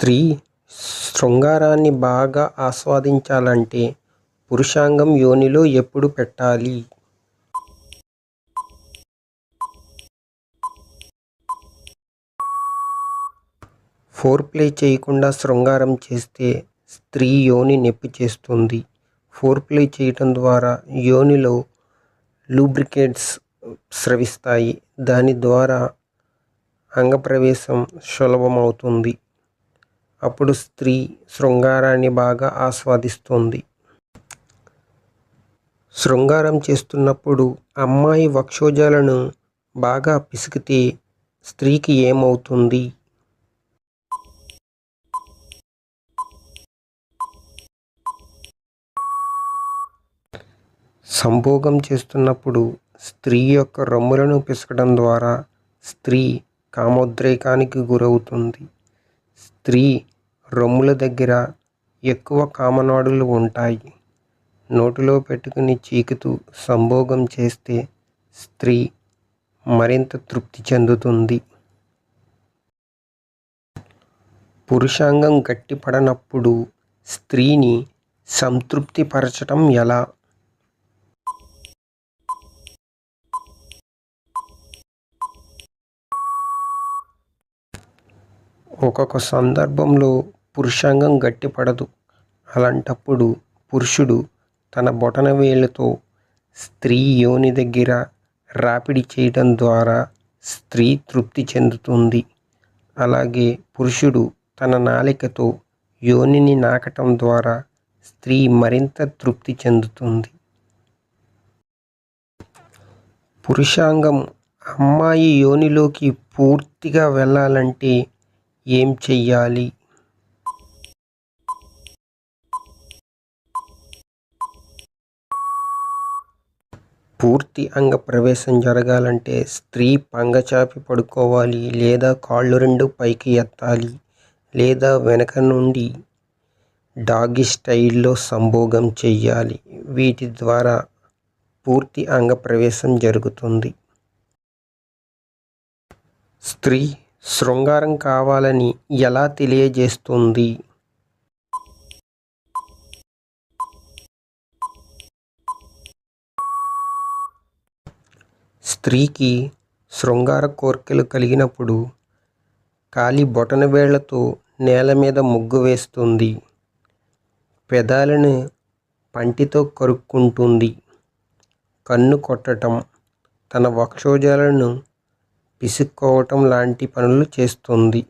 స్త్రీ శృంగారాన్ని బాగా ఆస్వాదించాలంటే పురుషాంగం యోనిలో ఎప్పుడు పెట్టాలి? ఫోర్ ప్లే చేయకుండా శృంగారం చేస్తే స్త్రీ యోని నొప్పి చేస్తుంది. ఫోర్ ప్లే చేయటం ద్వారా యోనిలో లూబ్రికేట్స్ స్రవిస్తాయి. దాని ద్వారా అంగప్రవేశం సులభమవుతుంది. అప్పుడు స్త్రీ శృంగారాన్ని బాగా ఆస్వాదిస్తుంది. శృంగారం చేస్తున్నప్పుడు అమ్మాయి వక్షోజాలను బాగా పిసికితే స్త్రీకి ఏమవుతుంది? సంభోగం చేస్తున్నప్పుడు స్త్రీ యొక్క రొమ్ములను పిసకడం ద్వారా స్త్రీ కామోద్రేకానికి గురవుతుంది. స్త్రీ రొమ్ముల దగ్గర ఎక్కువ కామనాడులు ఉంటాయి. నోటిలో పెట్టుకుని చీకుతూ సంభోగం చేస్తే స్త్రీ మరింత తృప్తి చెందుతుంది. పురుషాంగం గట్టిపడనప్పుడు స్త్రీని సంతృప్తిపరచటం ఎలా? ఒక్కొక్క సందర్భంలో పురుషాంగం గట్టిపడదు. అలాంటప్పుడు పురుషుడు తన బొటనవేలుతో స్త్రీ యోని దగ్గర రాపిడి చేయటం ద్వారా స్త్రీ తృప్తి చెందుతుంది. అలాగే పురుషుడు తన నాలికతో యోనిని నాకటం ద్వారా స్త్రీ మరింత తృప్తి చెందుతుంది. పురుషాంగం అమ్మాయి యోనిలోకి పూర్తిగా వెళ్ళాలంటే ఏం చెయ్యాలి? పూర్తి అంగ ప్రవేశం జరగాలంటే స్త్రీ పంగచాపి పడుకోవాలి, లేదా కాళ్ళు రెండు పైకి ఎత్తాలి, లేదా వెనక నుండి డాగీ స్టైల్లో సంభోగం చెయ్యాలి. వీటి ద్వారా పూర్తి అంగ ప్రవేశం జరుగుతుంది. స్త్రీ శృంగారం కావాలని ఎలా తెలియజేస్తుంది? స్త్రీకి శృంగార కోర్కెలు కలిగినప్పుడు కాలి బొటనవేళ్లతో నేల మీద ముగ్గు వేస్తుంది. పెదాలను పంటితో కరుక్కుంటుంది. కన్ను కొట్టటం, తన వక్షోజాలను పిసుక్కోవటం లాంటి పనులు చేస్తుంది.